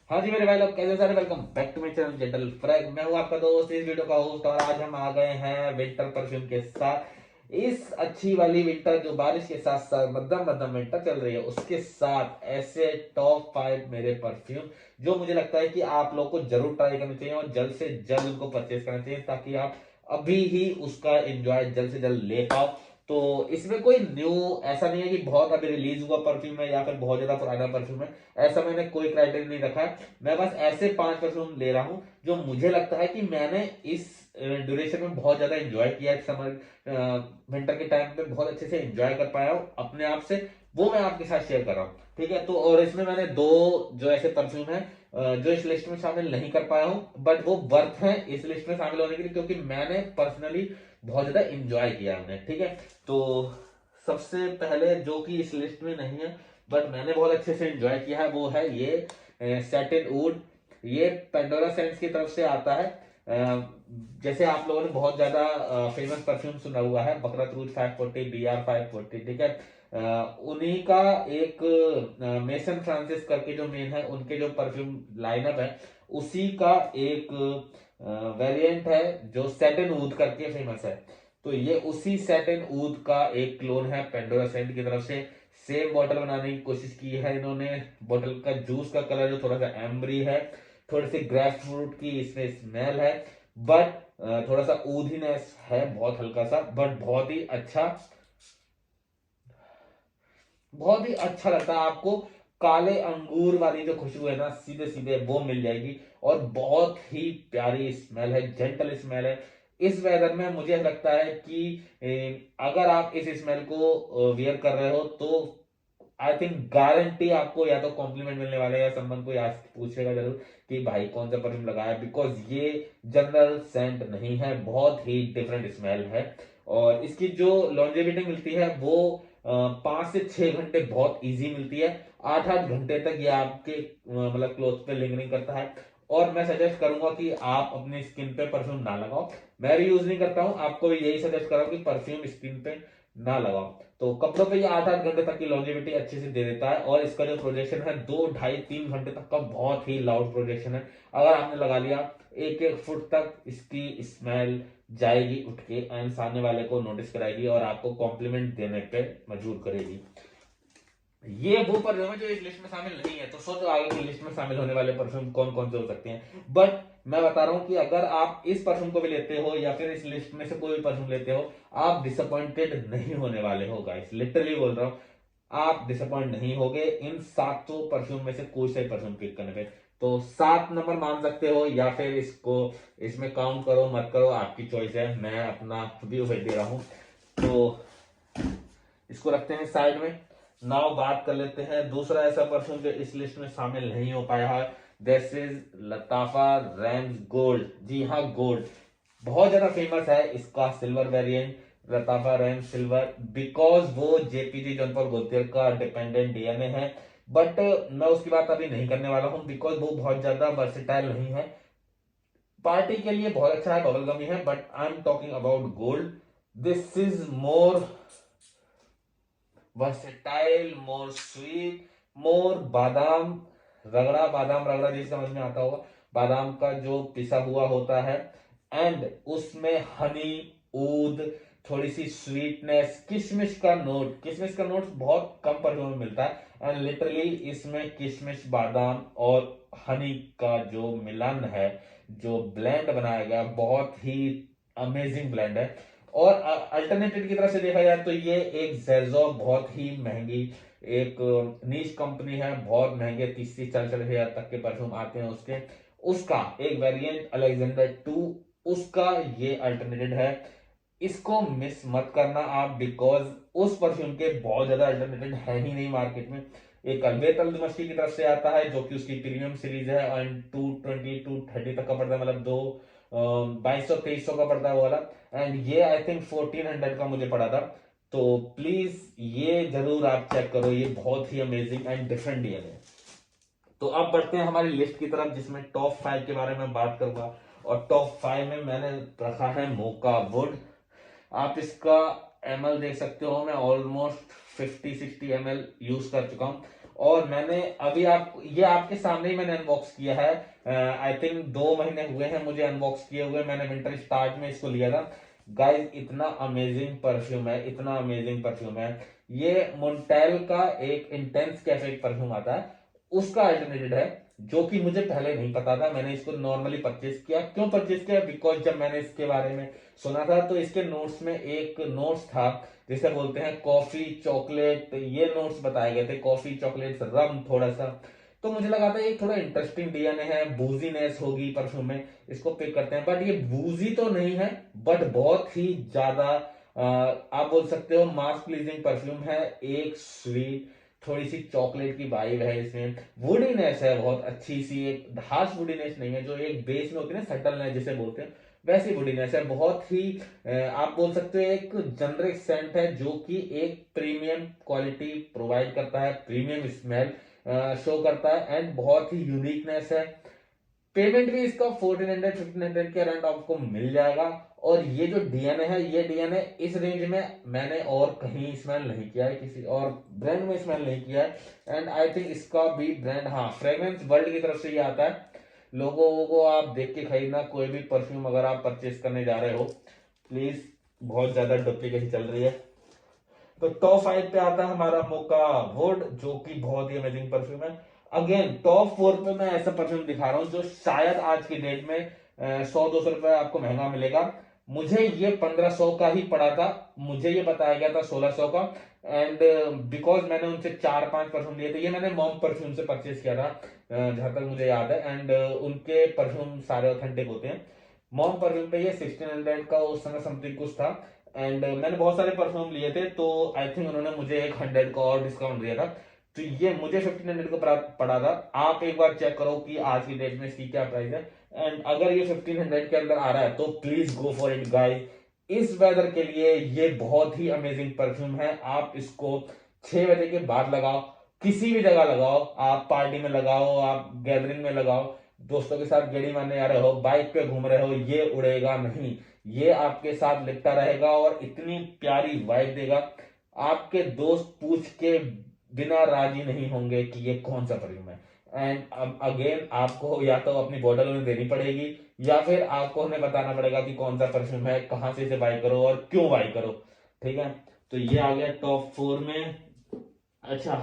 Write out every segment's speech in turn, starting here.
हाँ जी मेरे भाई लोग कैसे सारे, welcome back to my channel gentle frag. मैं हूँ आपका दोस्त, इस वीडियो का होस्ट, और आज हम आ गए हैं विंटर परफ्यूम के साथ। इस अच्छी वाली विंटर जो बारिश के साथ साथ मध्यम मध्यम विंटर चल रही है, उसके साथ ऐसे टॉप 5 मेरे परफ्यूम जो मुझे लगता है कि आप लोग को जरूर ट्राई करना चाहिए और जल्द से जल्द उनको परचेज करना चाहिए, ताकि आप अभी ही उसका एंजॉय जल्द से जल्द ले पाओ। तो इसमें कोई न्यू ऐसा नहीं है कि बहुत अभी रिलीज हुआ परफ्यूम है या फिर बहुत ज्यादा पुराना परफ्यूम है। ऐसा मैंने कोई क्राइटेरिया नहीं रखा है। मैं बस ऐसे 5 परफ्यूम ले रहा हूं जो मुझे लगता है कि मैंने इस ड्यूरेशन में बहुत ज्यादा एंजॉय किया है। समर विंटर के टाइम पे बहुत अच्छे से एंजॉय कर पाया हूँ अपने आप से, वो मैं आपके साथ शेयर कर रहा हूँ। ठीक है, तो और इसमें मैंने दो जो ऐसे परफ्यूम है जो इस लिस्ट में शामिल नहीं कर पाया हूं, बट वो वर्थ है इस लिस्ट में शामिल होने के लिए, क्योंकि मैंने पर्सनली बहुत ज्यादा एंजॉय किया हमने। ठीक है, तो सबसे पहले जो कि इस लिस्ट में नहीं है बट मैंने बहुत अच्छे से एंजॉय किया है, वो है ये सैटिन वुड। ये पेंडोरा सेंस की तरफ से आता है। जैसे आप लोगों ने बहुत ज्यादा फेमस परफ्यूम सुना हुआ है, बकरत रूज 540, BR 540। ठीक है, उन्हीं का एक मेसन फ्रांसिस करके जो मेन है, उनके जो परफ्यूम लाइनअप है, उसी का एक वेरिएंट है जो सैटिन वुड करके फेमस है। तो ये उसी सैटिन वुड का एक क्लोन है पेंडोरा सेंट की तरफ से। सेम बॉटल बनाने की कोशिश की है इन्होंने। बॉटल का जूस का कलर जो थोड़ा सा एम्बरी है, थोड़ी सी ग्रेप फ्रूट की इसमें स्मेल है, बट थोड़ा सा ऊधीनेस है, बहुत हल्का सा, बट बहुत ही अच्छा लगता है आपको। काले अंगूर वाली जो खुशबू है ना, सीधे सीधे वो मिल जाएगी, और बहुत ही प्यारी स्मेल है, जेंटल स्मेल है। इस वेदर में मुझे लगता है कि अगर आप इस स्मेल को वियर कर रहे हो तो आई थिंक गारंटी आपको या तो कॉम्प्लीमेंट मिलने वाला है, या संबंध कोई आज पूछेगा जरूर कि भाई कौन सा परफ्यूम लगाया, बिकॉज ये जनरल सेंट नहीं है, बहुत ही डिफरेंट स्मेल है। और इसकी जो लॉन्जेविटी मिलती है वो 5 से 6 घंटे बहुत इजी मिलती है। 8-8 घंटे तक ये आपके मतलब क्लोथ पे लिंगरिंग करता है। और मैं सजेस्ट करूंगा कि आप अपनी स्किन पे परफ्यूम ना लगाओ। मैं भी यूज नहीं करता हूं, आपको भी यही सजेस्ट कर रहा हूं कि परफ्यूम स्किन पे ना लगाओ। तो कपड़ों पे ये 8-8 घंटे तक की लॉन्जेविटी अच्छे से दे देता है, और इसका जो प्रोजेक्शन है 2, ढाई, 3 घंटे तक का बहुत ही लाउड प्रोजेक्शन है। अगर आपने लगा लिया 1-1 फुट तक इसकी स्मेल जाएगी उठ के, एंड सामने वाले को नोटिस कराएगी और आपको कॉम्प्लीमेंट देने पे मजबूर करेगी। ये वो परफ्यूम है जो इस लिस्ट में शामिल नहीं है, तो सोचो आगे की लिस्ट में शामिल होने वाले परफ्यूम कौन कौन से हो सकते हैं। बट मैं बता रहा हूं कि अगर आप इस परफ्यूम को भी लेते हो या फिर इस लिस्ट में से कोई भी परफ्यूम लेते हो, आप डिसअपॉइंटेड नहीं होने वाले हो गाइस, लिटरली बोल रहा हूं। आप डिसअपॉइंट नहीं होगे इन 7 परफ्यूम में से कोई सा परफ्यूम पिक करने पे। तो 7 नंबर मान सकते हो, या फिर इसको इसमें काउंट करो मत करो, आपकी चॉइस है। मैं अपना व्यू दे रहा हूं, तो इसको रखते हैं साइड में। नाउ बात कर लेते हैं दूसरा ऐसा परफ्यूम जो इस लिस्ट में शामिल नहीं हो पाया है। This is Lattafa Ramz gold. जी हाँ, गोल्ड बहुत ज्यादा फेमस है इसका silver variant, Lattafa Ramz silver, because वो जेपीजी जॉन पॉल गोल्टियर का डिपेंडेंट डीएनए है। बट मैं उसकी बात अभी नहीं करने वाला हूं, बिकॉज वो बहुत ज्यादा वर्सेटाइल नहीं है। पार्टी के लिए बहुत अच्छा है, बबल गमी है, but I am talking about gold. This is more versatile, more sweet, more बादाम रगड़ा, बादाम रगड़ा जिसे समझ में आता होगा, बादाम का जो पिसा हुआ होता है, एंड उसमें हनी, ऊद, थोड़ी सी स्वीटनेस, किशमिश का नोट बहुत कम परफ्यूम में मिलता है। एंड लिटरली इसमें किशमिश, बादाम और हनी का जो मिलन है, जो ब्लेंड बनाया गया, बहुत ही अमेजिंग ब्लेंड है। और अल्टरनेटिव की तरफ से देखा जाए तो ये एक जेजो, बहुत ही महंगी एक नीश कंपनी है, बहुत महंगे 30 से 40 हजार तक के परफ्यूम आते हैं उसके। उसका एक वेरिएंट अलेक्जेंडर 2, उसका ये अल्टरनेटिव है। इसको मिस मत करना आप, बिकॉज उस परफ्यूम के बहुत ज्यादा अल्टरनेटिव है ही नहीं मार्केट में। एक अलवेत अल्दमशी की तरफ से आता है जो कि उसकी प्रीमियम सीरीज है, एंड 220-230 तक का पड़ता है, मतलब दो 2200-2300 का पड़ता है वो वाला। एंड ये आई थिंक 1400 का मुझे पड़ा था। तो प्लीज ये जरूर आप चेक करो, ये बहुत ही अमेजिंग एंड डिफरेंट डीएल है। तो अब बढ़ते हैं हमारी लिस्ट की तरफ, जिसमें टॉप 5 के बारे में बात करूंगा। और टॉप 5 में मैंने रखा है मोका वुड। आप इसका एमएल देख सकते हो, मैं ऑलमोस्ट 50-60 ml यूज कर चुका हूँ। और मैंने अभी ये आपके सामने ही मैंने अनबॉक्स किया है। आई थिंक 2 महीने हुए हैं मुझे अनबॉक्स किए हुए। मैंने विंटर स्टार्ट में इसको लिया था। गाइस इतना अमेजिंग परफ्यूम है, इतना अमेजिंग परफ्यूम है। ये मोन्टेल का एक इंटेंस कैफे परफ्यूम आता है, उसका अल्टरनेटिव है, जो कि मुझे पहले नहीं पता था। मैंने इसको नॉर्मली परचेज किया। क्यों परचेज किया? बिकॉज जब मैंने इसके बारे में सुना था तो इसके नोट्स में एक नोट्स था जिसे बोलते हैं कॉफी चॉकलेट, ये नोट्स बताए गए थे, कॉफी चॉकलेट रम थोड़ा सा। तो मुझे लगा था ये थोड़ा इंटरेस्टिंग डीएनए है, बूजीनेस होगी परफ्यूम में, इसको पिक करते हैं। बट ये बूजी तो नहीं है, बट बहुत ही ज्यादा आप बोल सकते हो मास प्लीजिंग परफ्यूम है। एक स्वीट थोड़ी सी चॉकलेट की वाइब है इसमें, वुडीनेस है बहुत अच्छी सी, एक हार्श वुडीनेस नहीं है, जो एक बेस में होती है ना सटलनेस जिसे बोलते हैं, वैसी वुडीनेस है। बहुत ही आप बोल सकते हो एक जनरिक सेंट है, जो कि एक प्रीमियम क्वालिटी प्रोवाइड करता है, प्रीमियम स्मेल शो करता है, एंड बहुत ही यूनिकनेस है। पेमेंट भी इसका 1400-1500 के अराउंड आपको मिल जाएगा। और ये जो डीएनए है, ये डीएनए इस रेंज में मैंने और कहीं स्मेल नहीं किया है, किसी और ब्रांड में स्मेल नहीं किया है। एंड आई थिंक इसका भी ब्रांड, हाँ, फ्रेग्रेंस वर्ल्ड की तरफ से ये आता है। लोगों को आप देख के खरीदना, कोई भी परफ्यूम अगर आप परचेज करने जा रहे हो प्लीज, बहुत ज्यादा डुप्लीकेशन चल रही है। तो टॉप 5 पे आता है हमारा मोका वुड, जो कि बहुत ही अमेजिंग परफ्यूम है। अगेन टॉप 4 पे मैं ऐसा परफ्यूम दिखा रहा हूँ जो शायद आज की डेट में 100-200 रुपए आपको महंगा मिलेगा। मुझे ये 1500 का ही पड़ा था, मुझे ये बताया गया था 1600 का। एंड बिकॉज मैंने उनसे 4-5 परफ्यूम लिए थे, ये मैंने मॉम परफ्यूम से परचेज किया था जहां तक मुझे याद है। एंड उनके परफ्यूम सारे ऑथेंटिक होते हैं। मॉम परफ्यूम पे ये 1600 का उस समय समथिंग कुछ था। एंड मैंने बहुत सारे परफ्यूम लिए थे, तो आई थिंक उन्होंने मुझे 100 का और डिस्काउंट दिया था। तो ये मुझे 1500 का पड़ा था। आप एक बार चेक करो कि आज की डेट में इसकी क्या प्राइस है। एंड अगर ये 1500 के अंदर आ रहा है तो please go for it guys. इस वेदर के लिए ये बहुत ही अमेजिंग परफ्यूम है। आप इसको 6 बजे के बाद लगाओ, किसी भी जगह लगाओ, आप पार्टी में लगाओ, आप गैदरिंग में लगाओ, दोस्तों के साथ गेड़ी मारने जा रहे हो, बाइक पे घूम रहे हो, ये उड़ेगा नहीं। ये आपके साथ लिपटा रहेगा और इतनी प्यारी वाइब देगा, आपके दोस्त पूछ के बिना राजी नहीं होंगे कि ये कौन सा परफ्यूम है। एंड अगेन आपको या तो अपनी बॉटल उन्हें देनी पड़ेगी, या फिर आपको उन्हें बताना पड़ेगा कि कौन सा परफ्यूम है, कहां से इसे बाई करो और क्यों बाई करो। ठीक है, तो ये आ गया टॉप 4 में। अच्छा,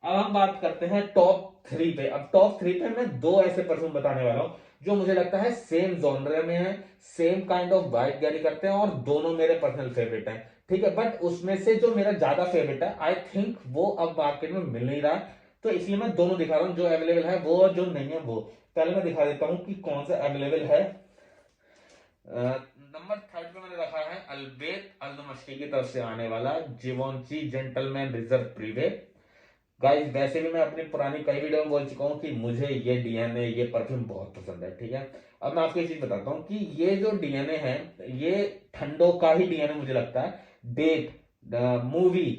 अब हम बात करते हैं टॉप 3 पे। अब टॉप 3 पे मैं दो ऐसे परफ्यूम बताने वाला हूं जो मुझे लगता है सेम जॉनर में है, same kind of vibe carry करते हैं, और दोनों मेरे पर्सनल फेवरेट हैं। ठीक है, बट उसमें से जो मेरा ज्यादा फेवरेट है, आई थिंक वो अब मार्केट में मिल नहीं रहा है, तो इसलिए मैं दोनों दिखा रहा हूं, जो अवेलेबल है वो और जो नहीं है वो। पहले मैं दिखा देता हूं कि कौन सा अवेलेबल है। नंबर 3 पे मैंने रखा है अल्बेत अल्दमश्की की तरफ से आने वाला जिवॉन्ची जेंटलमैन रिजर्व प्रीवे। गाइस वैसे भी मैं अपनी पुरानी कई वीडियो में बोल चुका हूँ कि मुझे ये डीएनए, ये परफ्यूम बहुत पसंद है। ठीक है, अब मैं आपको एक चीज बताता हूँ कि ये जो डीएनए है, ये ठंडों का ही डीएनए मुझे लगता है। डेट, मूवी,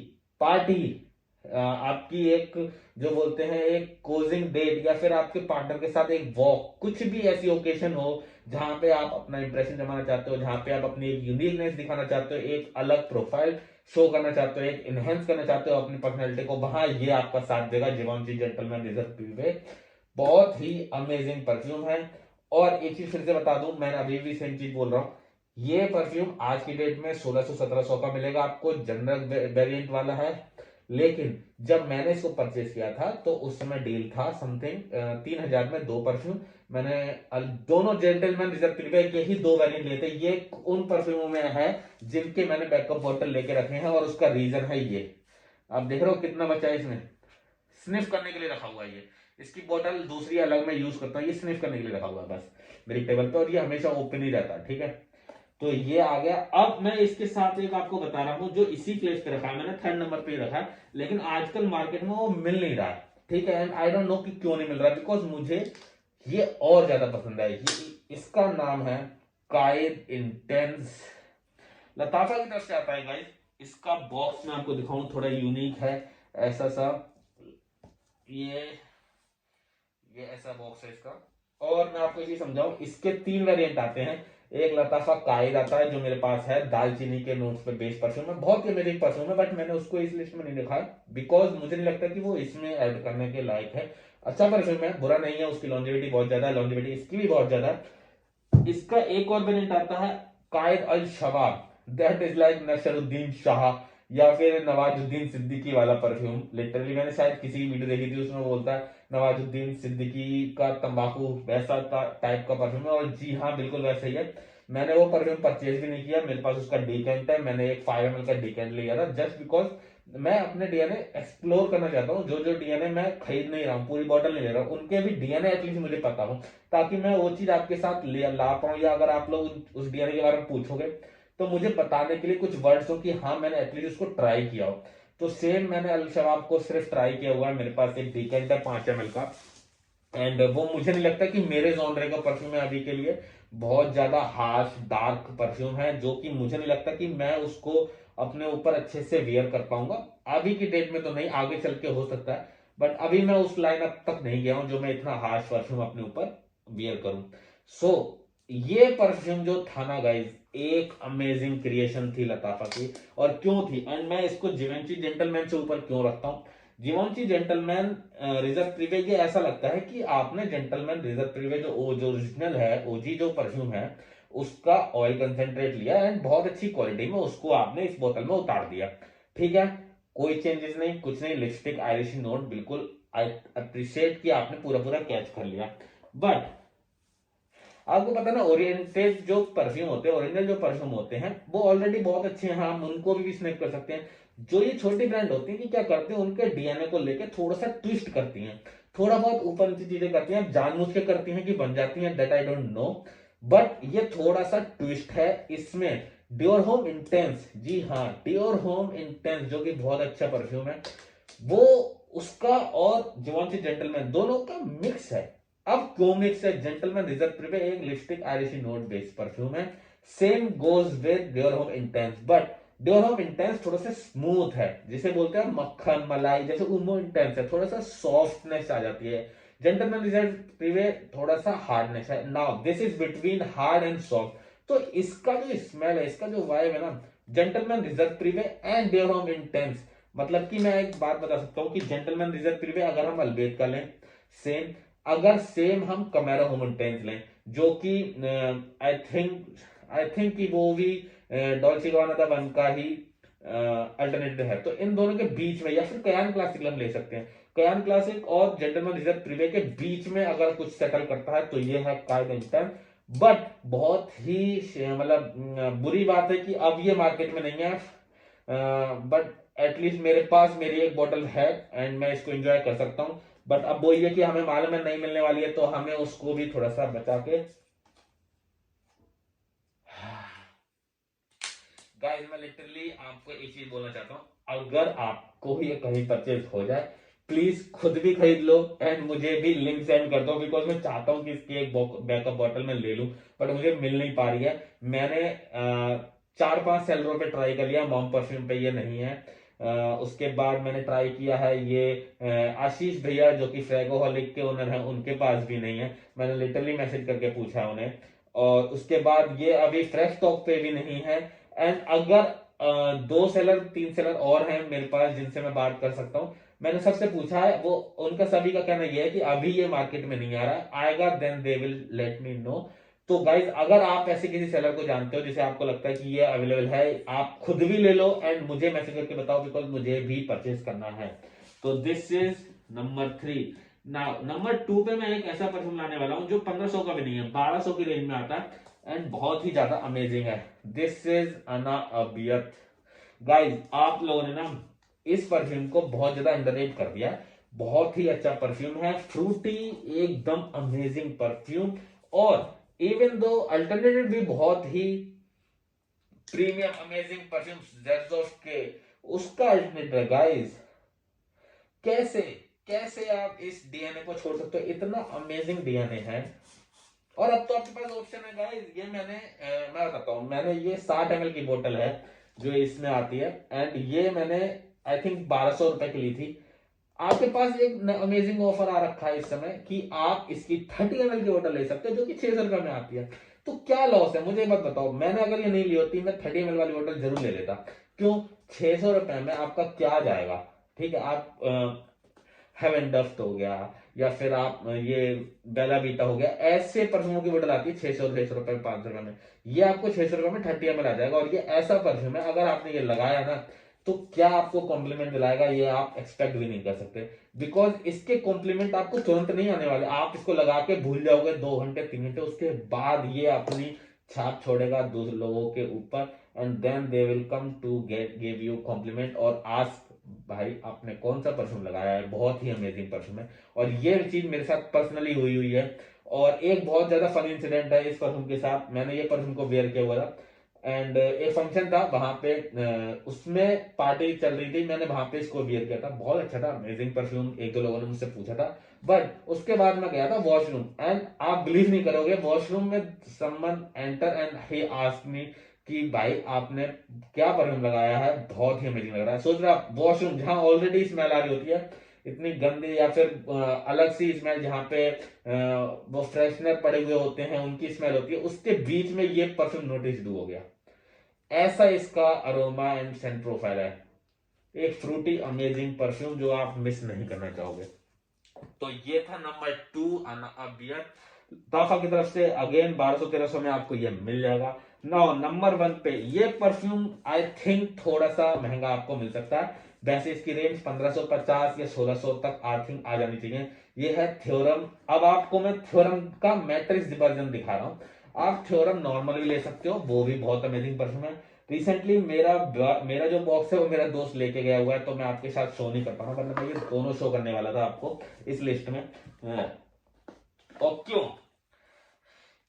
पार्टी, आपकी एक जो बोलते हैं एक कोजिंग डेट, या फिर आपके पार्टनर के साथ एक वॉक, कुछ भी ऐसी ओकेशन हो जहां पे आप अपना इंप्रेशन जमाना चाहते हो, जहां पे आप अपनी एक यूनिकनेस दिखाना चाहते हो, एक अलग प्रोफाइल शो करना चाहते हो, एक इनहेंस करना चाहते हो अपनी पर्सनैलिटी को, वहां ये आपका साथ देगा जिवॉन्ची जेंटलमैन रिजर्व प्रीवे। बहुत ही अमेजिंग परफ्यूम है। और एक चीज फिर से बता दूं, मैं अभी भी सेम चीज बोल रहा हूं, ये परफ्यूम आज की डेट में 1600-1700 का मिलेगा आपको, जनरल वेरिएंट वाला है। लेकिन जब मैंने इसको परचेज किया था तो उस समय डील था समथिंग 3000 में 2 परफ्यूम। मैंने दोनों जेंटलमैन रिजर्व प्रीवे के ही 2 वेरिएंट लिए थे। ये उन परफ्यूमों में है जिनके मैंने बैकअप बॉटल लेके रखे हैं, और उसका रीजन है ये। आप देख रहे हो कितना बचा है इसमें, स्निफ करने के लिए रखा हुआ है ये। इसकी बोतल दूसरी अलग मैं यूज करता हूँ, ये स्निफ करने के लिए रखा हुआ है बस मेरी टेबल पे, और ये हमेशा ओपन ही रहता है। ठीक है, तो ये आ गया। अब मैं इसके साथ एक आपको बता रहा हूं जो इसी प्लेस पे रखा है, मैंने 3rd नंबर पे ही रखा है, लेकिन आजकल मार्केट में वो मिल नहीं रहा है। ठीक है, एंड आई डोंट नो कि क्यों नहीं मिल रहा, बिकॉज मुझे ये और ज्यादा पसंद है। इसका नाम है काइड इंटेंस, लताफा की तरफ से आता है गाइस। इसका बॉक्स मैं आपको दिखाऊं, थोड़ा यूनिक है ऐसा सा, ये ये ऐसा बॉक्स है इसका। और मैं आपको ये समझाऊं, इसके 3 वेरिएंट आते हैं। एक लताफा कायद आता है जो मेरे पास है, दालचीनी के नोट्स पे बेस्ड परफ्यूम है, बहुत ही अमेजिंग परफ्यूम है, बट मैंने उसको इस लिस्ट में नहीं लिखा है बिकॉज मुझे नहीं लगता कि वो इसमें ऐड करने के लायक है। अच्छा परफ्यूम है, बुरा नहीं है, उसकी लॉन्जेविटी बहुत ज्यादा है, लॉन्जेविटी इसकी भी बहुत ज्यादा है। इसका एक और वेरिएंट आता है Qaed Al Shabab, that is like Naseeruddin Shah या फिर नवाजुद्दीन सिद्दीकी वाला परफ्यूम। लिटरली मैंने शायद किसी की वीडियो देखी थी, उसमें वो बोलता है नवाजुद्दीन सिद्दीकी का तंबाकू वैसा टाइप का परफ्यूम है, और जी हाँ बिल्कुल वैसा ही है। मैंने वो परफ्यूम परचेज भी नहीं किया, मेरे पास उसका डीकेंट है, मैंने एक 5 ml का डीकेंट लिया था जस्ट बिकॉज मैं अपने डीएनए एक्सप्लोर करना चाहता हूँ। जो जो डीएनए मैं खरीद नहीं रहा हूँ, पूरी बॉटल नहीं ले रहा हूँ, उनके भी डीएनए एटलीस्ट मुझे पता हो, ताकि मैं वो चीज आपके साथ ले ला पाऊँ, या अगर आप लोग उस डीएनए के बारे में पूछोगे तो मुझे बताने के लिए कुछ वर्ड्स हो कि हाँ मैंने एटलीस्ट उसको ट्राई किया हो। तो सेम मैंने अल शबाब को सिर्फ ट्राई किया हुआ है, मेरे पास एक डीकेंट है 5 ml का, एंड वो मुझे नहीं लगता कि मेरे जॉनरे का परफ्यूम है अभी के लिए। बहुत ज्यादा हार्श डार्क परफ्यूम है जो कि मुझे नहीं लगता कि मैं उसको अपने ऊपर अच्छे से वियर कर पाऊंगा अभी की डेट में, तो नहीं, आगे चल के हो सकता है, बट अभी मैं उस लाइन अप तक नहीं गया हूं जो मैं इतना हार्श परफ्यूम अपने ऊपर वियर करूं। सो ये परफ्यूम जो था ना गाइज, एक अमेजिंग क्रिएशन थी लताफा की। और क्यों थी, एंड मैं इसको जिवेंची जेंटलमैन से ऊपर क्यों रखता हूं। जीवंशी जेंटलमैन रिजर्व प्रीवे, ये ऐसा लगता है कि आपने जेंटलमैन रिजर्व प्रीवे जो ओरिजिनल है, ओजी जो परफ्यूम है, उसका ऑयल कंसेंट्रेट लिया एंड बहुत अच्छी क्वालिटी में उसको आपने इस बोतल में उतार दिया। ठीक है, कोई चेंजेस नहीं, कुछ नहीं, लिपस्टिक आयरिश नोट बिल्कुल आई अप्रिशिएट कि आपने पूरा पूरा कैच कर लिया। बट आपको पता ना, ओरिएंटेड जो परफ्यूम होते हैं, ओरिजिनल जो परफ्यूम होते हैं, वो ऑलरेडी बहुत अच्छे हैं, हम उनको भी स्नैप कर सकते हैं। जो ये छोटी ब्रांड होती है कि क्या करते हैं, उनके डीएनए को लेके थोड़ा सा ट्विस्ट करती हैं, थोड़ा बहुत ऊपर नीचे चीजें करती हैं, जानबूझ के करती हैं कि बन जाती हैं, that I don't know, but ये थोड़ा सा ट्विस्ट है इसमें। डियोर होम इंटेंस, जी हाँ डियोर होम इंटेंस जो कि बहुत अच्छा परफ्यूम है, वो उसका और जिवंशी जेंटलमैन दोनों का मिक्स है। अब क्यों मिक्स है, जेंटलमैन रिजर्व प्रीवे एक लिपस्टिक आयरिशी नोट बेस्ड परफ्यूम है, same goes with Dior Homme intense, but Dior Homme intense थोड़ा सा स्मूथ है, जिसे बोलते हैं मक्खन मलाई, जैसे उमो इंटेंस है, थोड़ा सा सॉफ्टनेस आ जाती है। जेंटलमैन रिजर्व प्रीवे थोड़ा सा हार्डनेस है, now this is between hard and soft. तो इसका जो स्मेल है, इसका जो वाइब है ना, gentleman reserve privee and Dior Homme intense, मतलब कि मैं एक बात बता सकता हूं कि जेंटलमैन रिजर्व प्रीवे अगर हम अल्बेद का लें सेम, अगर सेम हम कमेरो होमटेंस लें जो कि आई थिंक कि वो भी डॉल्चे गाबाना दा वन का ही अल्टरनेटिव है, तो इन दोनों के बीच में, या फिर कयान क्लासिक हम ले सकते हैं, कयान क्लासिक और जेंटलमैन रिजर्व प्रीवे के बीच में अगर कुछ सेटल करता है तो ये है कायद इंटन। बट बहुत ही मतलब बुरी बात है कि अब ये मार्केट में नहीं है, बट एटलीस्ट मेरे पास मेरी एक बोतल है एंड मैं इसको एंजॉय कर सकता हूँ। बट अब वो ये कि हमें मालूम है नहीं मिलने वाली है, तो हमें उसको भी थोड़ा सा बचा के। गाइस मैं लिटरली आपको एक चीज बोलना चाहता हूँ, अगर आपको ये कहीं परचेज हो जाए, प्लीज खुद भी खरीद लो एंड मुझे भी लिंक सेंड कर दो, बिकॉज मैं चाहता हूँ कि इसकी एक बैकअप बॉटल में ले लूं, बट मुझे मिल नहीं पा रही है। मैंने 4-5 सेलरों पे ट्राई कर लिया, मॉम परफ्यूम पे ये नहीं है। उसके बाद मैंने ट्राई किया है ये आशीष भैया जो कि फ्रेगोहॉलिक के ओनर हैं, उनके पास भी नहीं है, मैंने लिटरली मैसेज करके पूछा उन्हें। और उसके बाद ये अभी फ्रेश स्टॉक पे भी नहीं है। एंड अगर 2 सेलर 3 सेलर और हैं मेरे पास जिनसे मैं बात कर सकता हूँ, मैंने सबसे पूछा है, वो उनका सभी का कहना यह है कि अभी ये मार्केट में नहीं आ रहा है, आएगा then they will let me know. तो गाइज अगर आप ऐसे किसी सेलर को जानते हो जिसे आपको लगता है कि ये अवेलेबल है, आप खुद भी ले लो एंड मुझे मैसेज करके बताओ, बिकॉज मुझे भी परचेज करना है। तो this is number 3। Now number 2 पे मैं एक ऐसा परफ्यूम लाने वाला हूं जो 1500 का भी नहीं है, 1200 की रेंज में आता है एंड बहुत ही ज्यादा अमेजिंग है। दिस इज अना अबियत। गाइज आप लोगों ने ना इस परफ्यूम को बहुत ज्यादा अंडररेट कर दिया है, बहुत ही अच्छा परफ्यूम है, फ्रूटी, एकदम अमेजिंग परफ्यूम। और इवन दो अल्टरनेटिव भी बहुत ही प्रीमियम अमेजिंग परफ्यूम जेरसोफ के, उसका अल्टरनेटिव गाइज, कैसे कैसे आप इस डीएनए को छोड़ सकते हो, इतना अमेजिंग डीएनए है। और अब तो आपके पास ऑप्शन है गाइस, ये मैं बताता हूँ, मैंने ये 60 ml की बोतल है जो इसमें आती है, एंड ये मैंने आई थिंक 1200 रुपए की ली थी। आपके पास एक अमेजिंग ऑफर आ रखा है इस समय कि आप इसकी 30 ml की बोतल ले सकते हो जो कि 600 रुपए में आती है। तो क्या लॉस है मुझे मत बताओ। मैंने अगर ये नहीं ली होती मैं 30 ml वाली बोतल जरूर ले लेता। क्यों? 600 रुपए में आपका क्या जाएगा? ठीक है, आप हेवन डस्ट हो गया, या फिर आप ये बेला बीटा हो गया, ऐसे परफ्यूमों की बोतल आती है 600 रुपए 500 रुपए में। ये आपको 600 रुपए में 30 ml आ जाएगा, और ये ऐसा परफ्यूम है अगर आपने ये लगाया ना तो क्या आपको कॉम्प्लीमेंट दिलाएगा ये आप एक्सपेक्ट भी नहीं कर सकते। बिकॉज इसके कॉम्प्लीमेंट आपको तुरंत नहीं आने वाले, आप इसको लगा के भूल जाओगे 2 घंटे 3 घंटे, उसके बाद ये अपनी छाप छोड़ेगा दूसरे लोगों के ऊपर, and then they will come to get give you compliment और आस्क भाई आपने कौन सा परफ्यूम लगाया है, बहुत ही अमेजिंग परफ्यूम है। और ये चीज मेरे साथ पर्सनली हुई हुई है। और एक बहुत ज्यादा फन इंसिडेंट है इस परफ्यूम के साथ। मैंने ये परफ्यूम को वेयर किया हुआ था, एंड एक फंक्शन था वहां पे, उसमें पार्टी चल रही थी, मैंने वहां पे इसको वेयर किया था, बहुत अच्छा था, अमेजिंग परफ्यूम। एक दो लोगों ने मुझसे पूछा था, बट उसके बाद मैं गया था वॉशरूम, एंड आप बिलीव नहीं करोगे, वॉशरूम में someone enter and he asked me कि भाई आपने क्या परफ्यूम लगाया है, बहुत ही अमेजिंग लग रहा है। सोच रहा वॉशरूम जहां ऑलरेडी स्मेल आ रही होती है इतनी गंदी, या फिर अलग सी स्मेल जहां पे वो फ्रेशनर पड़े हुए होते हैं उनकी स्मेल होती है, उसके बीच में ये परफ्यूम नोटिस हो गया। ऐसा इसका अरोमा एंड सेंट प्रोफाइल है, एक फ्रूटी अमेजिंग परफ्यूम जो आप मिस नहीं करना चाहोगे। तो ये था नंबर 2 बियर ताफा की तरफ से। अगेन 1200-1300 में आपको ये मिल जाएगा। नाउ नंबर 1 पे ये परफ्यूम आई थिंक थोड़ा सा महंगा आपको मिल सकता है, वैसे इसकी रेंज 1550 या 1600 तक आई थिंक आ जानी चाहिए। ये है थ्योरम। अब आपको मैं थ्योरम का मैट्रिक्स वर्जन दिखा रहा हूँ। आप थ्योरम नॉर्मल भी ले सकते हो, वो भी बहुत अमेजिंग परफ्यूम है। रिसेंटली मेरा मेरा जो बॉक्स है वो मेरा दोस्त लेके गया हुआ है, तो मैं आपके साथ शो नहीं कर पा रहा हूँ, वरना मैं ये दोनों शो करने वाला था आपको इस लिस्ट में। और क्यों?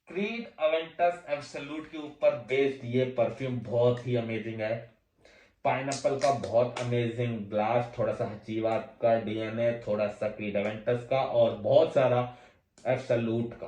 क्रीड अवेंटस एब्सोल्यूट के ऊपर बेस्ड ये परफ्यूम बहुत ही अमेजिंग है। पाइनएप्पल का बहुत अमेजिंग ब्लास्ट, थोड़ा सा हचीवा का डीएनए, थोड़ा सा क्रीड अवेंटस का, और बहुत सारा एब्सोल्यूट का,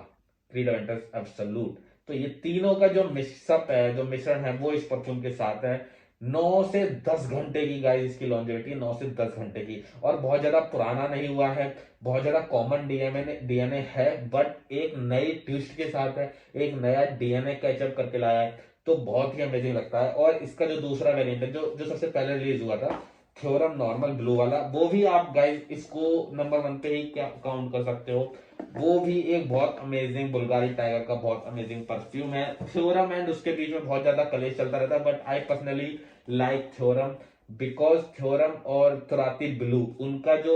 क्रीड अवेंटस एब्सोल्यूट। तो ये तीनों का जो मिक्सअप है, जो मिश्रण है, वो इस परफ्यूम के साथ है। 9 से 10 घंटे की गाइस इसकी लॉन्जेविटी, 9 से 10 घंटे की, और बहुत ज्यादा पुराना नहीं हुआ है, बहुत ज्यादा कॉमन डीएनए है, बट एक नई ट्विस्ट के साथ है, एक नया डीएनए कैचअप करके लाया है, तो बहुत ही अमेजिंग लगता है। और इसका जो दूसरा वेरिएंट है जो जो सबसे पहले रिलीज हुआ था, थ्योरम नॉर्मल ब्लू वाला, वो भी आप गाइस इसको नंबर 1 पे ही क्या काउंट कर सकते हो। वो भी एक बहुत अमेजिंग बुल्गारी टाइगर का बहुत अमेजिंग परफ्यूम है। थ्योरम एंड उसके बीच में बहुत ज्यादा कलेश चलता रहता है, but I personally like theorem, because theorem और तुराती ब्लू उनका जो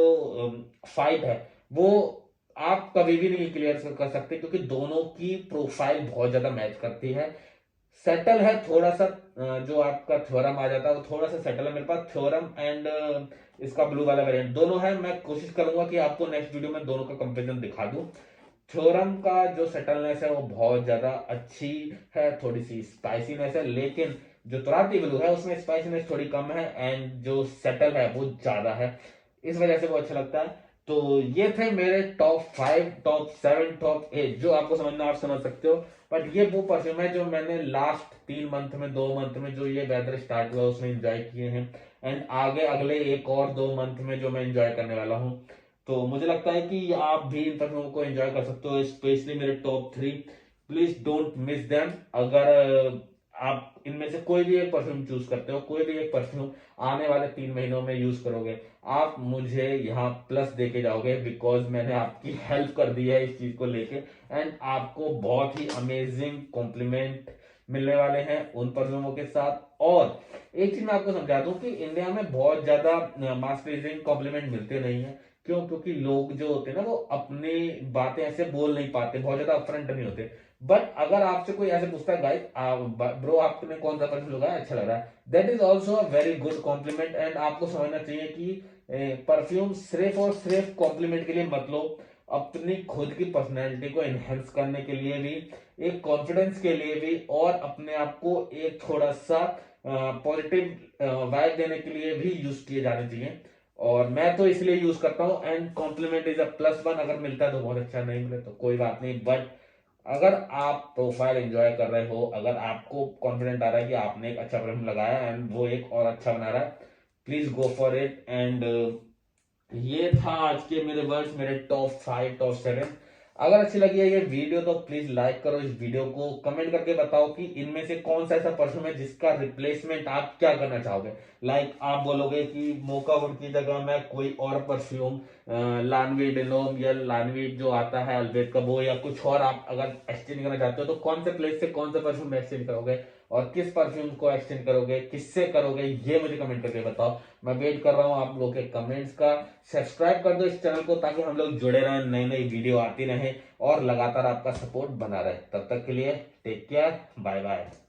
फाइट है वो आप कभी भी नहीं क्लियर कर सकते, क्योंकि दोनों की प्रोफाइल बहुत ज्यादा मैच करती है। सेटल है थोड़ा सा, जो आपका थ्योरम आ जाता है वो थोड़ा सा सेटल है। मेरे पास थ्योरम एंड इसका ब्लू वाला वेरिएंट दोनों है। मैं कोशिश करूंगा कि आपको नेक्स्ट वीडियो में दोनों का कंपेरिजन दिखा दूं। थ्योरम का जो सेटलनेस है वो बहुत ज्यादा अच्छी है, थोड़ी सी स्पाइसीनेस है, लेकिन जो तुराती ब्लू है उसमें स्पाइसीनेस थोड़ी कम है, एंड जो सेटल है वो ज्यादा है, इस वजह से वो अच्छा लगता है। तो ये थे मेरे टॉप 5, टॉप 7, टॉप 8, जो आपको समझना आप समझ सकते हो। बट ये वो परफ्यूम है जो मैंने लास्ट 3 मंथ में, 2 मंथ में, जो ये वेदर स्टार्ट हुआ उसमें एंजॉय किए हैं, एंड आगे अगले 1 और 2 मंथ में जो मैं एंजॉय करने वाला हूँ। तो मुझे लगता है कि आप भी इन परफ्यूमों को एंजॉय कर सकते हो, स्पेशली मेरे top 3। Please don't miss them. अगर आप इनमें से कोई भी एक परफ्यूम चूज करते हो, कोई भी एक परफ्यूम आने वाले 3 महीनों में यूज करोगे, आप मुझे यहाँ प्लस देके जाओगे, बिकॉज मैंने आपकी हेल्प कर दी है इस चीज को लेके, एंड आपको बहुत ही अमेजिंग कॉम्प्लीमेंट मिलने वाले हैं उन परफ्यूमों के साथ। और एक चीज मैं आपको समझा दूं कि इंडिया में बहुत ज्यादा मास प्लीजिंग कॉम्प्लीमेंट मिलते नहीं है। क्यों? क्योंकि लोग जो होते हैं ना वो अपनी बातें ऐसे बोल नहीं पाते, बहुत ज्यादा अपफ्रंट नहीं होते। बट अगर आपसे कोई ऐसे पूछता है गाइस ब्रो आपने कौन सा परफ्यूम लगाया, अच्छा लग रहा है, that is also a very good compliment. And आपको समझना चाहिए कि परफ्यूम सिर्फ और सिर्फ कॉम्प्लीमेंट के लिए मत लो, अपनी खुद की पर्सनैलिटी को एनहेंस करने के लिए भी, एक कॉन्फिडेंस के लिए भी, और अपने आप को एक थोड़ा सा पॉजिटिव वाइब देने के लिए भी यूज किए जाने चाहिए। और मैं तो इसलिए यूज करता हूँ, एंड कॉम्प्लीमेंट इज +1। अगर मिलता है तो बहुत अच्छा, नहीं मिले तो कोई बात नहीं। बट अगर आप प्रोफाइल एंजॉय कर रहे हो, अगर आपको कॉन्फिडेंट आ रहा है कि आपने एक अच्छा परफ्यूम लगाया एंड वो एक और अच्छा बना रहा है, please go for it. And ये था आज के मेरे वर्ड्स, मेरे टॉप 5, टॉप 7। अगर अच्छी लगी है ये वीडियो तो प्लीज लाइक करो इस वीडियो को, कमेंट करके बताओ कि इनमें से कौन सा ऐसा परफ्यूम है जिसका रिप्लेसमेंट आप क्या करना चाहोगे। लाइक आप बोलोगे कि मोका वुड की जगह मैं कोई और परफ्यूम लानवी डेलोम या लानवी जो आता है अल्वेट का वो, या कुछ और आप अगर एक्सचेंज करना चाहते हो तो कौन से प्लेस से कौन सा परफ्यूम एक्सचेंज करोगे और किस परफ्यूम को एक्सचेंज करोगे, किससे करोगे, ये मुझे कमेंट करके बताओ। मैं वेट कर रहा हूँ आप लोगों के कमेंट्स का। सब्सक्राइब कर दो इस चैनल को ताकि हम लोग जुड़े रहें, नई नई वीडियो आती रहे और लगातार आपका सपोर्ट बना रहे। तब तक के लिए टेक केयर, बाय बाय।